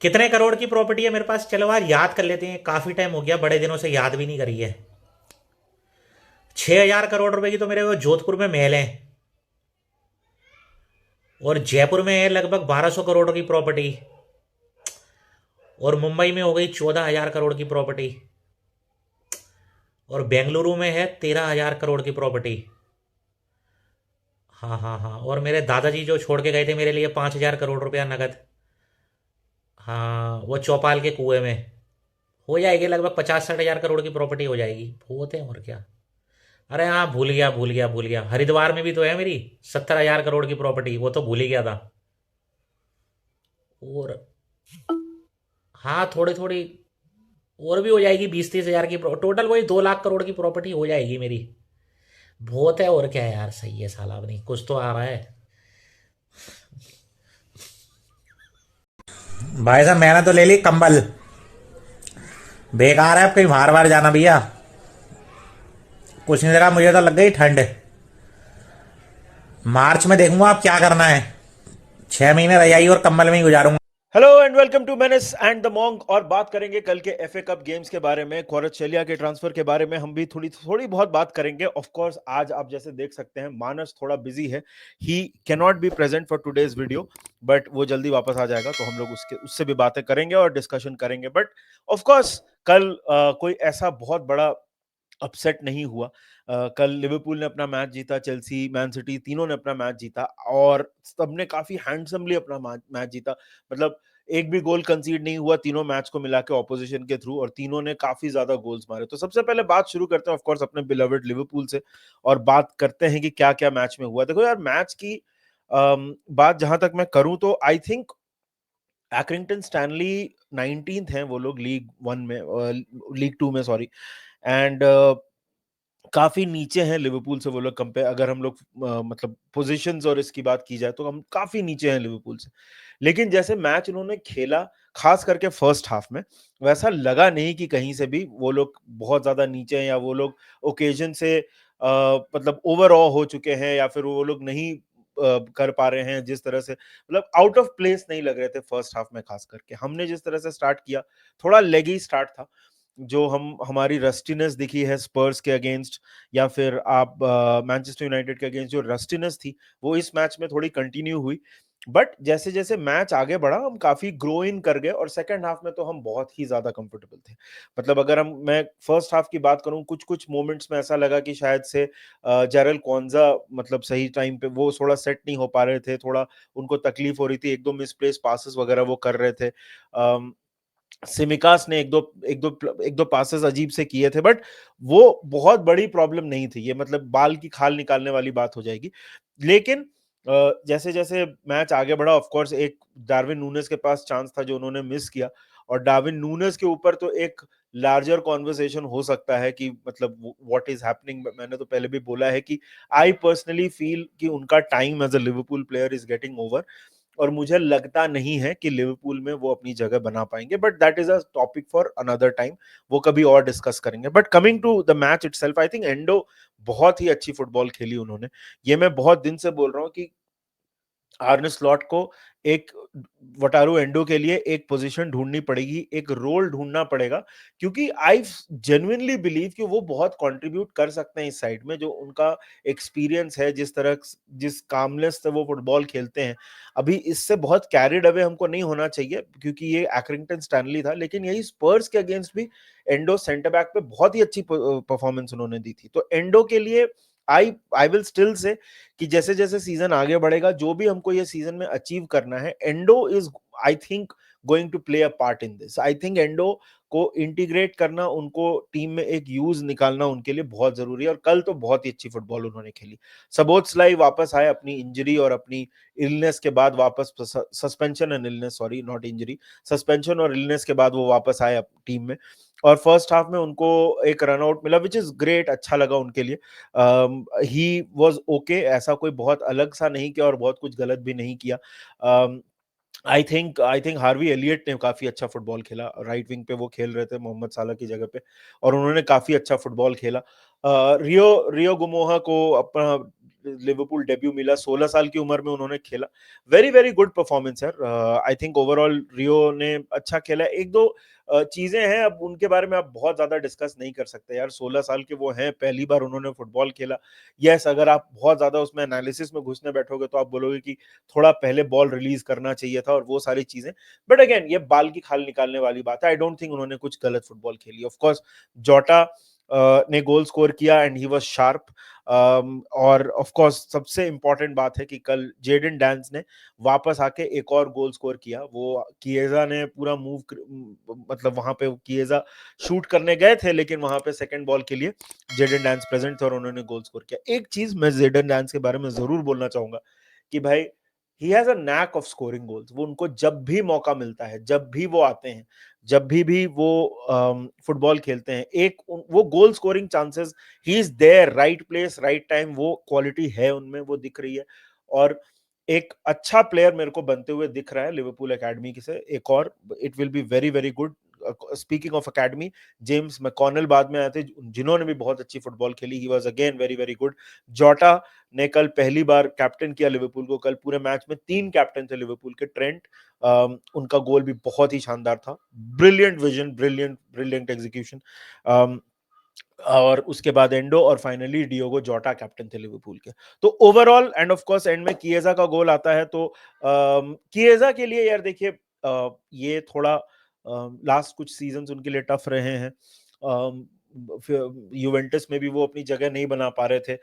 कितने करोड़ की प्रॉपर्टी है मेरे पास? चलो यार याद कर लेते हैं, काफी टाइम हो गया, बड़े दिनों से याद भी नहीं करी है। 6,000 करोड़ रुपए की तो मेरे वो जोधपुर में महल है। और जयपुर में है लगभग 1,200 करोड़ की प्रॉपर्टी। और मुंबई में हो गई 14,000 करोड़ की प्रॉपर्टी। और बेंगलुरु में है 13,000 करोड़ की प्रॉपर्टी। हाँ हाँ हाँ, और मेरे दादाजी जो छोड़ के गए थे मेरे लिए 5,000 करोड़ रुपया नगद। हाँ, वो चौपाल के कुएं में। हो जाएगी लगभग 50-60 हजार करोड़ की प्रॉपर्टी हो जाएगी, बहुत है और क्या। अरे हाँ, भूल गया भूल गया भूल गया, हरिद्वार में भी तो है मेरी 70,000 करोड़ की प्रॉपर्टी, वो तो भूल ही गया था। और हाँ, थोड़ी थोड़ी और भी हो जाएगी, 20-30 हजार की टोटल वही 2 लाख करोड़ की प्रॉपर्टी हो जाएगी मेरी। बहुत है और क्या है यार, सही है साला, अब नहीं कुछ तो आ रहा है। भाई साहब मैंने तो ले ली कंबल, बेकार है अब कहीं बाहर बाहर जाना भैया। कुछ नहीं लगा, मुझे तो लग गई ठंड। मार्च में देखूंगा आप क्या करना है, 6 महीने रजाई और कंबल में ही गुजारूंगा। Hello and welcome to menace and the monk. और बात करेंगे कल के एफए कप गेम्स के बारे में, क्वारचेलिया के ट्रांसफर के बारे में हम भी थोड़ी थोड़ी बहुत बात करेंगे। ऑफ कोर्स आज आप जैसे देख सकते हैं मानस थोड़ा बिजी है, he can not be present for today's video, but वो जल्दी वापस आ जाएगा तो हम लोग उससे भी बातें करेंगे और डिस्कशन करेंगे। बट ऑफ कोर्स कल कोई ऐसा बहुत बड़ा अपसेट नहीं हुआ। कल लिवरपूल ने अपना मैच जीता, चेल्सी, मैन सिटी तीनों ने अपना मैच जीता और सबने काफी हैंडसमली अपना मैच जीता। मतलब एक भी गोल कंसीड नहीं हुआ तीनों मैच को मिला के ऑपोजिशन के थ्रू, और तीनों ने काफी ज्यादा गोल्स मारे। तो सबसे पहले बात शुरू करते हैं ऑफ कोर्स अपने बिलवर्ड लिवरपूल से और बात करते हैं कि क्या क्या मैच में हुआ। देखो यार, मैच की बात जहां तक मैं करूं तो आई थिंक एक्रिंगटन स्टैनली 19th हैं वो लोग लीग वन में, लीग टू में सॉरी। एंड काफी नीचे हैं लिवरपूल से वो लोग कंपेयर, अगर हम लोग मतलब पोजीशंस और इसकी बात की जाए तो हम काफी नीचे हैं लिवरपूल से। लेकिन जैसे मैच उन्होंने खेला, खास करके फर्स्ट हाफ में, वैसा लगा नहीं कि कहीं से भी वो लोग बहुत ज्यादा नीचे हैं या वो लोग ओकेजन से मतलब ओवरऑल हो चुके हैं या फिर वो लोग नहीं कर पा रहे हैं जिस तरह से, मतलब आउट ऑफ प्लेस नहीं लग रहे थे फर्स्ट हाफ में। खास करके हमने जिस तरह से स्टार्ट किया, थोड़ा लेगी स्टार्ट था, जो हम हमारी रस्टीनेस दिखी है स्पर्स के अगेंस्ट या फिर आप मैनचेस्टर यूनाइटेड के अगेंस्ट, जो रस्टीनेस थी वो इस मैच में थोड़ी कंटिन्यू हुई। बट जैसे जैसे मैच आगे बढ़ा हम काफी ग्रो इन कर गए और सेकंड हाफ में तो हम बहुत ही ज्यादा कंफर्टेबल थे। मतलब अगर मैं फर्स्ट हाफ की बात करूं, कुछ कुछ मोमेंट्स में ऐसा लगा कि शायद से जेरल कौंजा मतलब सही टाइम पे वो थोड़ा सेट नहीं हो पा रहे थे, थोड़ा उनको तकलीफ हो रही थी, एक दो मिसप्लेस पासेस वगैरह वो कर रहे थे। सिमिकास ने एक दो पासेस अजीब से किए थे, बट वो बहुत बड़ी प्रॉब्लम नहीं थी, ये मतलब बाल की खाल निकालने वाली बात हो जाएगी। लेकिन जैसे जैसे मैच आगे बढ़ा, ऑफ कोर्स एक डार्विन नूनेस के पास चांस था जो उन्होंने मिस किया, और डार्विन नूनेस के ऊपर तो एक लार्जर कॉन्वर्सेशन हो सकता है कि मतलब व्हाट इज हैपनिंग। मैंने तो पहले भी बोला है कि आई पर्सनली फील कि उनका time as a Liverpool player is getting over, और मुझे लगता नहीं है कि लिवरपूल में वो अपनी जगह बना पाएंगे। But that is a topic for another time, वो कभी और डिस्कस करेंगे। But coming to the match itself, I think Endo बहुत ही अच्छी फुटबॉल खेली उन्होंने। ये मैं बहुत दिन से बोल रहा हूँ कि आर्ने स्लॉट को एक वटारू एंडो के लिए एक पोजीशन ढूंढनी पड़ेगी, एक रोल ढूंढना पड़ेगा, क्योंकि आई जेन्युइनली बिलीव कि वो बहुत कंट्रीब्यूट कर सकते हैं इस साइड में। जो उनका एक्सपीरियंस है, जिस तरह जिस कामनेस से वो फुटबॉल खेलते हैं, अभी इससे बहुत कैरिड अवे हमको नहीं होना चाहिए, क्योंकि ये एक्रिंगटन स्टैनली था, लेकिन यही स्पर्स के अगेंस्ट भी एंडो सेंटर बैक पे बहुत ही अच्छी परफॉर्मेंस उन्होंने दी थी। तो एंडो के लिए आई आई विल स्टिल से कि जैसे जैसे सीजन आगे बढ़ेगा, जो भी हमको ये सीजन में अचीव करना है, Endo is I think going to play a part in this. I think Endo को इंटीग्रेट करना, उनको टीम में एक यूज निकालना उनके लिए बहुत जरूरी है, और कल तो बहुत ही अच्छी फुटबॉल उन्होंने खेली। सबोत्सलाई वापस आए अपनी इंजरी और अपनी इलनेस के बाद, वापस suspension and illness, sorry not injury, suspension और इलनेस के बाद वो वापस आए टीम में। और फर्स्ट हाफ में उनको एक रनआउट मिला, विच इज ग्रेट, अच्छा लगा उनके लिए। ही वाज ओके, ऐसा कोई बहुत अलग सा नहीं किया और बहुत कुछ गलत भी नहीं किया। आई थिंक हार्वी एलियट ने काफी अच्छा फुटबॉल खेला, राइट विंग पे वो खेल रहे थे मोहम्मद साला की जगह पे, और उन्होंने काफी अच्छा फुटबॉल खेला। रियो रियो गुमोहा को अपना लिवरपूल डेब्यू मिला, 16 साल की उम्र में उन्होंने खेला। वेरी वेरी गुड परफॉर्मेंस यार। आई थिंक ओवरऑल रियो ने अच्छा खेला। एक दो चीजें हैं, अब उनके बारे में आप बहुत ज्यादा डिस्कस नहीं कर सकते यार। 16 साल के वो हैं, पहली बार उन्होंने फुटबॉल खेला। यस, अगर आप बहुत ज्यादा उसमें एनालिसिस में घुसने बैठोगे तो आप बोलोगे कि थोड़ा पहले बॉल रिलीज करना चाहिए था और वो सारी चीजें। बट अगेन, ये बाल की खाल निकालने वाली बात है। आई डोंट थिंक उन्होंने कुछ गलत फुटबॉल खेली। ऑफ कोर्स जोटा ने गोल स्कोर किया एंड ही वाज शार्प। और ऑफ कोर्स सबसे इंपॉर्टेंट बात है कि कल जेडन डांस ने वापस आके एक और गोल स्कोर किया। वो किएजा ने पूरा मतलब वहां पे किएजा शूट करने गए थे, लेकिन वहां पे सेकंड बॉल के लिए जेडन डांस प्रेजेंट थे और उन्होंने गोल स्कोर किया। एक चीज मैं जेडन डांस के बारे में जरूर बोलना चाहूंगा कि भाई, he has a knack of scoring goals. वो उनको जब भी मौका मिलता है, जब भी वो आते हैं, जब भी वो फुटबॉल खेलते हैं, वो goal scoring chances, he is there, right place right time, वो क्वालिटी है उनमें, वो दिख रही है। और एक अच्छा प्लेयर मेरे को बनते हुए दिख रहा है लिवरपूल एकेडमी से एक और। It will be very very good. Speaking of academy, James McConnell बाद में आए थे, जिन्होंने भी बहुत अच्छी फुटबॉल खेली। He was again very very good. जोटा ने कल पहली बार कैप्टन किया लिवरपूल को। कल पूरे मैच में 3 कैप्टन थे लिवरपूल के। ट्रेंट, उनका गोल भी बहुत ही शानदार था। Brilliant vision, brilliant brilliant execution. और उसके बाद एंडो और फाइनली डियोगो जोटा कैप्टन थे लिवरपूल के। तो overall, end of course and में किएजा का गोल आता है, तो किएजा के लिए यार देखिए, ये थोड़ा लास्ट कुछ सीजन्स उनके लिए टफ रहे हैं। यूवेंटस में भी वो अपनी जगह नहीं बना पा रहे थे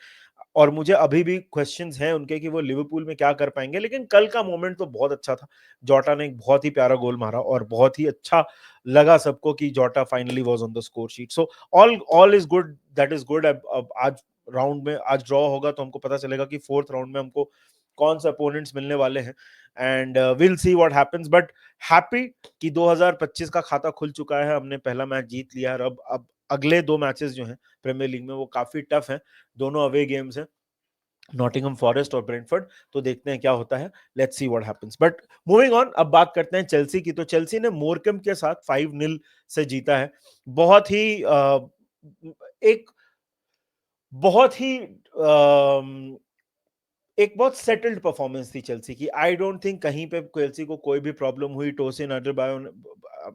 और मुझे अभी भी क्वेश्चंस हैं उनके कि वो लिवरपूल में क्या कर पाएंगे। लेकिन कल का मोमेंट तो बहुत अच्छा था। जोटा ने एक बहुत ही प्यारा गोल मारा और बहुत ही अच्छा लगा सबको कि जोटा finally was on the score sheet. So all is good, that is good. अब आज राउंड में, आज ड्रॉ होगा तो हमको पता चलेगा कि फोर्थ राउंड में हमको कौन से अपोनेंट्स मिलने वाले हैं and will see what happens. But happy कि 2025 का खाता खुल चुका है, हमने पहला मैच जीत लिया है। अब अगले 2 मैचेस जो हैं प्रीमियर लीग में वो काफी टफ हैं। दोनों अवे गेम्स हैं, नॉटिंघम फॉरेस्ट और ब्रेंटफोर्ड। तो देखते हैं क्या होता है, let's see what happens. But moving on, अब बात करते हैं चेल्सी की। तो चेल्सी ने मोरकम के साथ 5-0 से जीता है। बहुत ही एक बहुत ही एक बहुत सेटल्ड परफॉर्मेंस थी चेल्सी की। आई डोंट थिंक कहीं पे चेल्सी को कोई भी प्रॉब्लम हुई। टोसिन अडरबायो,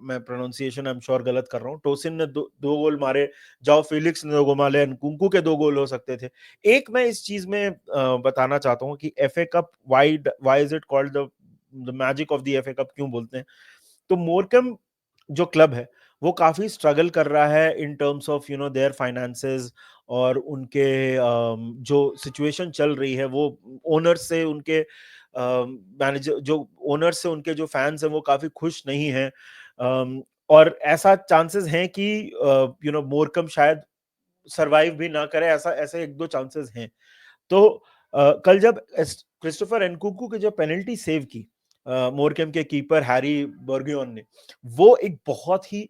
मैं प्रोनाउंसिएशन आई एम श्योर गलत कर रहा हूँ, टोसिन ने दो गोल मारे, जाओ फेलिक्स ने 2 गोल मारे, कुंकू के 2 गोल हो सकते थे। एक मैं इस चीज में बताना चाहता हूँ कि FA Cup, why is it called the magic of the FA Cup क्यों बोलते हैं? तो मोरकम जो क्लब है वो काफी स्ट्रगल कर रहा है in terms of their finances और उनके जो सिचुएशन चल रही है, वो ओनर से उनके मैनेजर, जो ओनर से उनके जो फैंस हैं वो काफी खुश नहीं हैं। और ऐसा चांसेस हैं कि मोरकम शायद सरवाइव भी ना करे, ऐसा ऐसे 1-2 चांसेस हैं। तो कल जब क्रिस्टोफर एनकुकू की जो पेनल्टी सेव की मोरकेम के कीपर हैरी बर्गियन ने, वो एक बहुत ही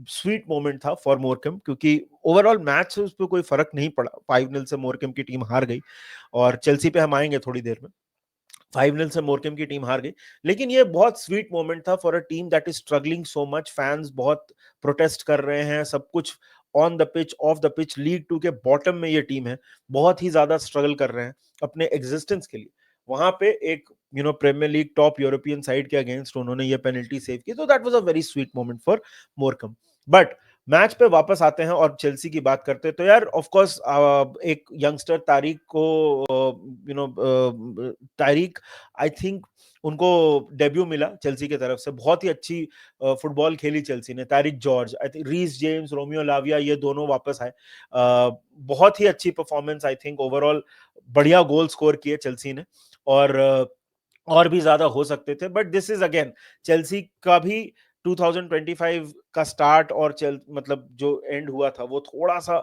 स्वीट मोमेंट था फॉर मोरकेम, क्योंकि ओवरऑल मैच से उस पर कोई फर्क नहीं पड़ा। 5-0 से मोरकेम की टीम हार गई और चेल्सी पे हम आएंगे थोड़ी देर में। 5-0 से मोरकेम की टीम हार गई, लेकिन ये बहुत स्वीट मोमेंट था for a team that is struggling so much. Fans बहुत प्रोटेस्ट कर रहे हैं, सब कुछ on the pitch, of the pitch, league 2 के बॉटम में ये टीम है, बहुत ही ज्यादा स्ट्रगल कर रहे हैं अपने एग्जिस्टेंस के लिए। वहां पे एक premier league top European side के अगेंस्ट उन्होंने ये पेनल्टी सेव की, तो that was a very sweet moment for Morecambe. But match पे वापस आते हैं और चेल्सी की बात करते हैं, तो यार ऑफ कोर्स एक यंगस्टर तारिक को, तारिक, आई थिंक उनको डेब्यू मिला चेल्सी की तरफ से। बहुत ही अच्छी फुटबॉल खेली चेल्सी ने। Tariq George, I think Reece James, Romeo Lavia, ये दोनों वापस आए। बहुत ही अच्छी परफॉर्मेंस, आई थिंक ओवरऑल बढ़िया गोल स्कोर किए चेल्सी ने। और भी ज्यादा हो सकते थे, but this is again Chelsea का भी 2025 का स्टार्ट और मतलब जो एंड हुआ था वो थोड़ा सा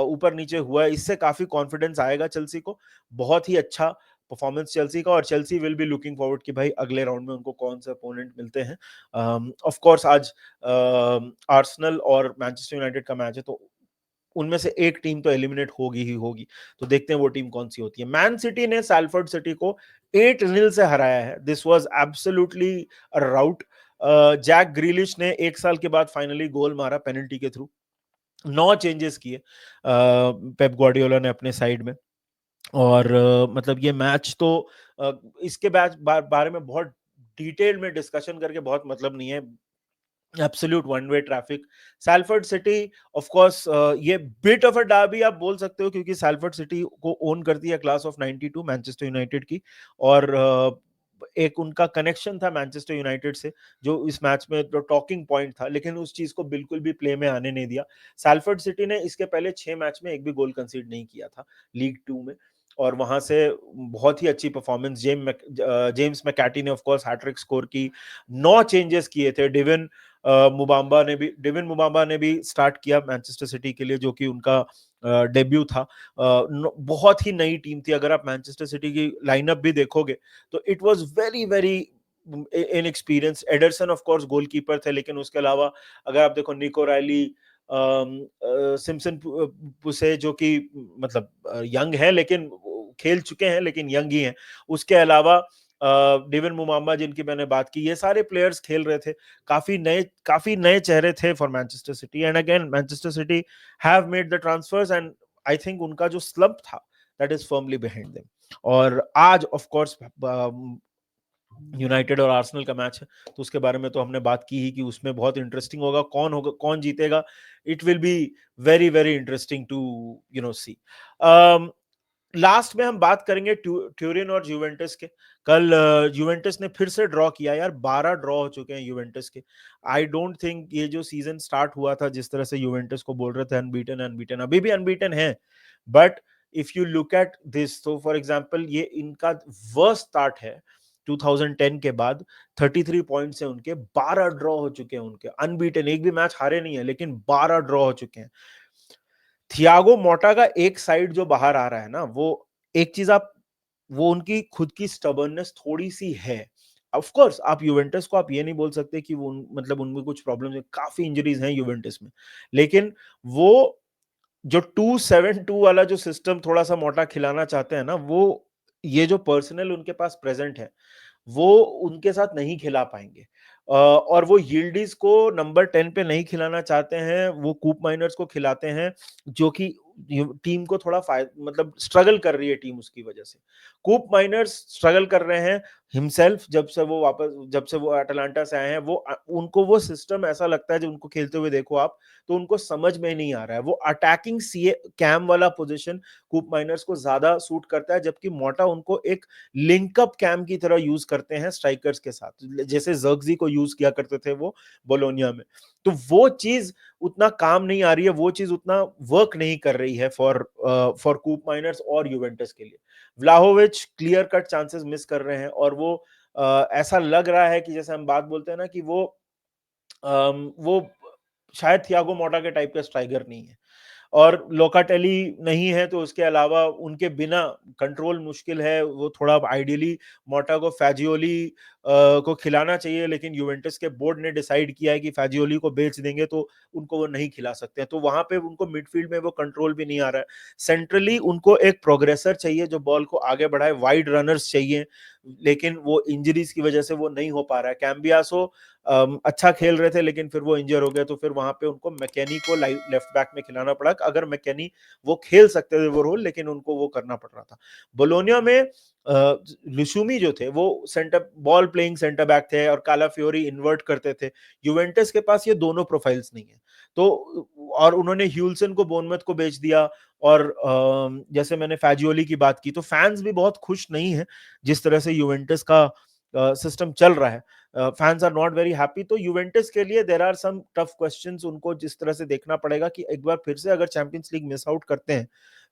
ऊपर नीचे हुआ है। इससे काफी कॉन्फिडेंस आएगा चेल्सी को। बहुत ही अच्छा परफॉर्मेंस चेल्सी का, और Chelsea will be looking forward कि भाई अगले राउंड में उनको कौन से अपोनेंट मिलते हैं। ऑफ कोर्स आज आर्सेनल और मैनचेस्टर यूनाइटेड का मैच है, तो उनमें से एक टीम तो एलिमिनेट होगी ही होगी। तो देखते हैं वो टीम कौन सी होती है। मैन सिटी ने सैलफोर्ड सिटी को 8-0 से हराया है। This was absolutely a rout. Jack Grealish ने 1 साल के बाद फाइनली गोल मारा पेनल्टी के थ्रू। 9 चेंजेस किए पेप ग्वार्डियोला ने अपने साइड में। और मतलब ये मैच तो अ, इसके बारे में बहुत डिटेल में डिस्कशन करके बहुत मतलब नहीं है। Absolute one way traffic. Salford city of course ये बिट ऑफ अ डार्बी आप बोल सकते हो, क्योंकि सैलफोर्ड सिटी को ओन करती है क्लास ऑफ 92 मैनचेस्टर यूनाइटेड की, और एक उनका कनेक्शन था मैनचेस्टर यूनाइटेड से जो इस मैच में जो टॉकिंग पॉइंट था, लेकिन उस चीज को बिल्कुल भी प्ले में आने नहीं दिया। सैलफोर्ड सिटी ने इसके पहले 6 मैच में एक भी गोल कंसीड नहीं किया था लीग 2 में, और वहां से बहुत ही अच्छी परफॉर्मेंस। जेम्स मैकाटी ने ऑफ कोर्स हैट्रिक स्कोर की, 9 चेंजेस किए थे। डेविन मुबाम्बा ने भी स्टार्ट किया मैनचेस्टर सिटी के लिए, जो कि उनका डेब्यू था। बहुत ही नई टीम थी, अगर आप मैनचेस्टर सिटी की लाइनअप भी देखोगे तो it was very very inexperience. Anderson of course goalkeeper थे, लेकिन उसके अलावा अगर आप देखो निको रैली, सिम्सन पुसे जो कि मतलब यंग है, लेकिन खेल चुके हैं लेकिन यंग ही हैं। उसके अलावा डेविन मुमाम्बा जिनकी मैंने बात की, ये सारे प्लेयर्स खेल रहे थे। काफी नए चेहरे थे for Manchester City, and again Manchester City have made the transfers, and I think उनका जो स्लंप था that is firmly behind them. और आज ऑफ कोर्स यूनाइटेड और आर्सेनल का मैच है, तो उसके बारे में तो हमने बात की ही कि उसमें बहुत इंटरेस्टिंग होगा, कौन जीतेगा। It will be very very interesting to see. Last में हम बात करेंगे ट्यूरिन और यूवेंटस के। कल यूवेंटस ने फिर से ड्रॉ किया यार, 12 ड्रॉ हो चुके हैं यूवेंटस के। आई डोंट थिंक ये जो सीजन स्टार्ट हुआ था, जिस तरह से यूवेंटस को बोल रहे थे अनबीटन अनबीटन, अभी भी अनबीटन है, but if you look at this, तो फॉर एग्जांपल ये इनका वर्स्ट स्टार्ट है 2010 के बाद। 33 पॉइंट्स है उनके, 12 ड्रॉ हो चुके हैं उनके, अनबीटन, एक भी मैच हारे नहीं है, लेकिन 12 ड्रॉ हो चुके हैं। थियागो मोटा का एक साइड जो बाहर आ रहा है ना, वो एक चीज आप, वो उनकी खुद की स्टबर्ननेस थोड़ी सी है। ऑफ कोर्स आप यूवेंटस को आप ये नहीं बोल सकते कि वो मतलब उनमें कुछ प्रॉब्लम है, काफी इंजरीज हैं यूवेंटस में, लेकिन वो जो 2-7-2 वाला जो सिस्टम थोड़ा सा मोटा खिलाना चाहते हैं ना, वो ये जो पर्सनल उनके पास प्रेजेंट है, वो उनके साथ नहीं खिला पाएंगे। और वो यील्डीज को नंबर 10 पे नहीं खिलाना चाहते हैं, वो कूप माइनर्स को खिलाते हैं, जो कि टीम को थोड़ा मतलब स्ट्रगल कर रही है टीम उसकी वजह से। कूप माइनर्स स्ट्रगल कर रहे हैं हिमसेल्फ, जब से वो अटलांटा से आए हैं, उनको वो सिस्टम ऐसा लगता है, जब उनको खेलते हुए देखो आप, तो उनको समझ में नहीं आ रहा है। वो अटैकिंग सी कैम वाला पोजीशन कूप माइनर्स को ज्यादा सूट करता है, जबकि मोटा उनको एक लिंकअप कैम की तरह यूज करते हैं स्ट्राइकर्स के साथ, जैसे जर्गजी को यूज किया करते थे वो बोलोनिया में। तो वो चीज उतना काम नहीं आ रही है, वो चीज उतना वर्क नहीं कर रही है फॉर कूप माइनर्स और यूवेंटस के लिए। Vlahovic clear cut chances miss कर रहे हैं, और वो ऐसा लग रहा है कि जैसे हम बात बोलते हैं ना कि वो शायद थियागो मोटा के टाइप का स्ट्राइकर नहीं है। और लोकाटेली नहीं है, तो उसके अलावा उनके बिना कंट्रोल मुश्किल है। वो थोड़ा आइडियली मोटा को फैजियोली को खिलाना चाहिए, लेकिन यूवेंटस के बोर्ड ने डिसाइड किया है कि फैजियोली को बेच देंगे तो उनको वो नहीं खिला सकते हैं, तो वहां पे उनको मिडफील्ड में वो कंट्रोल भी नहीं आ रहा है। सेंट्रली उनको एक प्रोग्रेसर चाहिए जो बॉल को आगे बढ़ाए, वाइड रनर्स चाहिए, लेकिन वो इंजरीज की वजह से वो नहीं हो पा रहा है। कैम्बियासो अच्छा खेल रहे थे, लेकिन फिर वो इंजर हो गए, तो फिर वहां पे उनको मैकेनी को लेफ्ट बैक में खिलाना पड़ा। अगर मैकेनी वो खेल सकते थे वो रोल, लेकिन उनको वो करना पड़ रहा था। बोलोनिया में लुशुमी जो थे वो centre ball playing centre back थे, और काला फ्योरी इन्वर्ट करते थे। यूवेंटस के पास ये दोनों प्रोफाइल्स नहीं है, तो और उन्होंने ह्यूलसन को बोर्नमथ को बेच दिया। और जैसे मैंने फैजियोली की बात की, तो फैंस भी बहुत खुश नहीं है जिस तरह से यूवेंटस का सिस्टम चल रहा है। Fans are not very happy, तो यूवेंटस के लिए there are some tough questions, उनको जिस तरह से देखना पड़ेगा कि एक बार फिर से अगर चैंपियंस लीग मिस आउट करते हैं,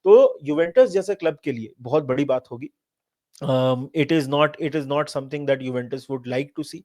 तो यूवेंटस जैसे क्लब के लिए बहुत बड़ी बात होगी। it is not something that Juventus would like to see,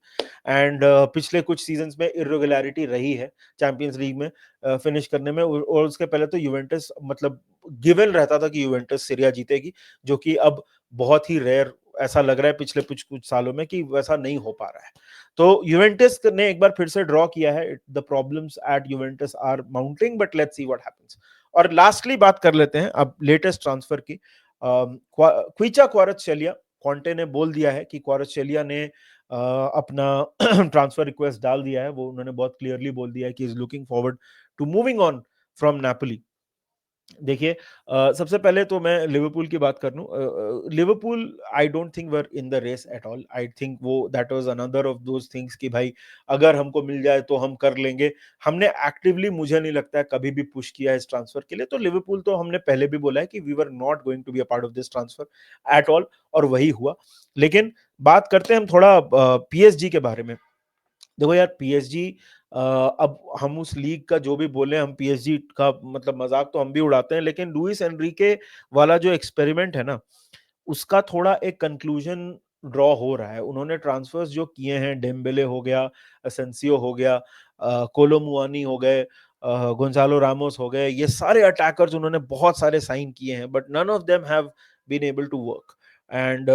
and पिछले कुछ सीजन्स में इर्रेगुलरिटी रही है चैंपियंस लीग में फिनिश करने में, और उसके पहले तो यूवेंटस मतलब गिवन रहता था कि यूवेंटस सीरिया जीतेगी, जो कि अब बहुत ही रेयर ऐसा लग रहा है पिछले कुछ कुछ सालों में कि वैसा नहीं हो पा रहा है। तो यूवेंटस ने एक बार फिर से ड्रॉ किया है, the problems at Juventus are mounting, but let's see what happens. और लास्टली बात कर लेते हैं अब लेटेस्ट ट्रांसफर की। क्विचा क्वारत्सेलिया, कॉन्टे ने बोल दिया है कि क्वारत्सेलिया ने अपना ट्रांसफर रिक्वेस्ट डाल दिया है। वो उन्होंने बहुत क्लियरली बोल दिया है कि is looking forward to moving on from Napoli. देखिए सबसे पहले तो मैं लिवरपूल की बात कर लूं। Liverpool I don't think were in the race at all. I think वो that was another of those things कि भाई अगर हमको मिल जाए तो हम कर लेंगे। हमने एक्टिवली, मुझे नहीं लगता है कभी भी पुश किया है इस ट्रांसफर के लिए। तो लिवरपूल तो हमने पहले भी बोला है कि we were not going to be a part of this transfer at all, और वही हुआ। लेकिन बात करते हैं हम थोड़ा पीएसजी के बारे में। देखो यार, पीएसजी अब हम उस लीग का जो भी बोले, हम पीएसजी का मतलब मजाक तो हम भी उड़ाते हैं, लेकिन लुइस एनरिके वाला जो एक्सपेरिमेंट है ना, उसका थोड़ा एक कंक्लूजन ड्रॉ हो रहा है। उन्होंने ट्रांसफर्स जो किए हैं, डेम्बेले हो गया, असेंसियो हो गया, कोलोमुआनी हो गए, गोंजालो रामोस हो गए, ये सारे अटैकर्स उन्होंने बहुत सारे साइन किए हैं, but none of them have been able to work. And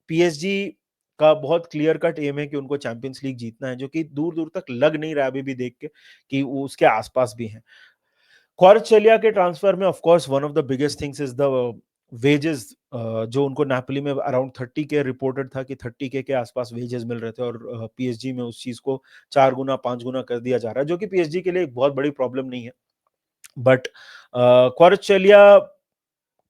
PSG का बहुत क्लियर कट एम है कि उनको चैंपियंस लीग जीतना है, जो कि दूर दूर तक लग नहीं रहा अभी भी देख के कि वो उसके आसपास भी है। क्वारचेलिया के ट्रांसफर में of course one of the biggest things is the wages, जो उनको नापोली में अराउंड 30K रिपोर्टेड था कि 30K के आसपास वेजेस मिल रहे थे, और पीएसजी में उस चीज को 4 गुना 5 गुना कर दिया जा रहा है, जो कि पीएसजी के लिए एक बहुत बड़ी प्रॉब्लम नहीं है। But Kvaratskhelia,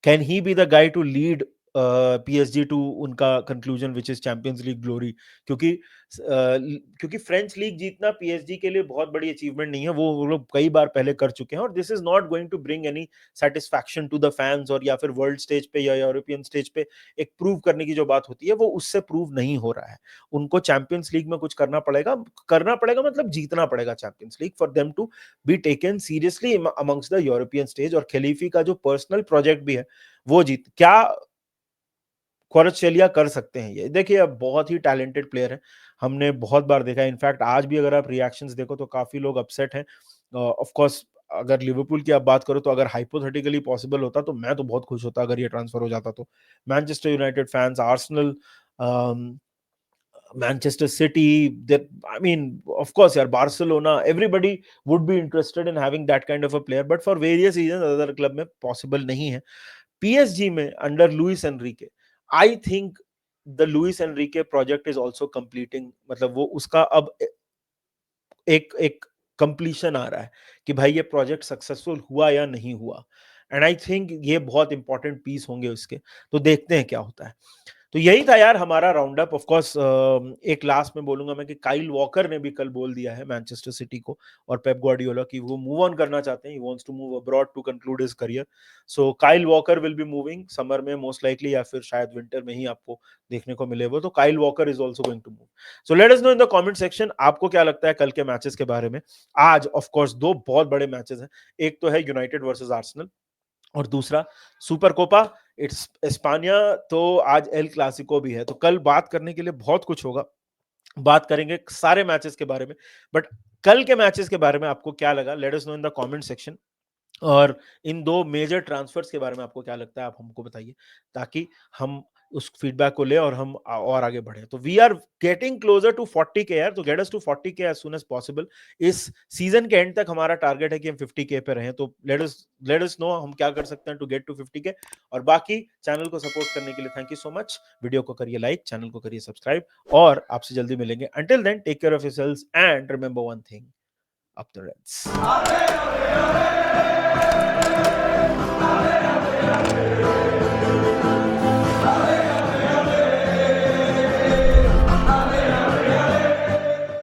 can he be the guy to lead PSG to उनका conclusion which is champions league glory? क्योंकि फ्रेंच लीग जीतना पीएसजी के लिए बहुत बड़ी अचीवमेंट नहीं है, वो लोग कई बार पहले कर चुके हैं, और this is not going to bring any satisfaction to the fans, और या फिर वर्ल्ड स्टेज पे या यूरोपियन स्टेज पे एक प्रूव करने की जो बात होती है वो उससे प्रूव नहीं हो रहा है। उनको चैंपियंस लीग में कुछ करना पड़ेगा मतलब जीतना पड़ेगा Champions League for them to be taken seriously amongst the European stage. और खलीफी का जो पर्सनल प्रोजेक्ट भी है वो जीत क्या क्वारटशेलिया कर सकते हैं? ये देखिए, अब बहुत ही टैलेंटेड प्लेयर है, हमने बहुत बार देखा है। इनफैक्ट आज भी अगर आप रिएक्शंस देखो तो काफी लोग अपसेट हैं। ऑफ कोर्स अगर लिवरपूल की आप बात करो तो अगर हाइपोथेटिकली पॉसिबल होता तो मैं तो बहुत खुश होता अगर ये ट्रांसफर हो जाता तो। Manchester United fans, Arsenal, Manchester City, I mean, of course, yeah, Barcelona, everybody would be interested in having that kind of a player, but for various reasons, other club में possible नहीं है। PSG में under Luis Enrique, I think the Luis Enrique project is also completing, मतलब वो उसका अब एक एक कंप्लीशन आ रहा है कि भाई ये प्रोजेक्ट सक्सेसफुल हुआ या नहीं हुआ। एंड आई थिंक ये बहुत इंपॉर्टेंट पीस होंगे उसके, तो देखते हैं क्या होता है। तो यही था यार हमारा राउंड अप। ऑफ कोर्स एक लास्ट में बोलूंगा मैं कि काइल वॉकर ने भी कल बोल दिया है मैनचेस्टर सिटी को और पेप गार्डियोला की वो मूव ऑन करना चाहते हैं। He wants to move abroad to conclude his career. So Kyle Walker will be moving summer में मोस्ट लाइकली, या फिर शायद विंटर में ही आपको देखने को मिले वो। तो Kyle Walker is also going to move. So let us know in the comment section आपको क्या लगता है कल के मैचेस के बारे में। आज ऑफ कोर्स दो बहुत बड़े मैचेस हैं, एक तो है यूनाइटेड वर्सेस आर्सेनल और दूसरा सुपर कोपा इट्स इस्पानिया। तो आज एल क्लासिको भी है, तो कल बात करने के लिए बहुत कुछ होगा। बात करेंगे सारे मैचेस के बारे में, बट कल के मैचेस के बारे में आपको क्या लगा, late us know in the comment section. और इन दो मेजर ट्रांसफर्स के बारे में आपको क्या लगता है आप हमको बताइए, ताकि हम उस फीडबैक को ले और हम और आगे बढ़े। तो we are getting closer to 40K यार, तो get us to 40K as soon as possible. इस सीजन के एंड तक हमारा टारगेट है कि हम 50K पे रहें, तो लेट अस नो हम क्या कर सकते हैं टू गेट टू 50K। और बाकी चैनल को सपोर्ट करने के लिए thank you so much. Video को करिए लाइक, चैनल को करिए सब्सक्राइब, और आपसे जल्दी मिलेंगे। Until then take care of yourselves and remember one thing, up the Reds.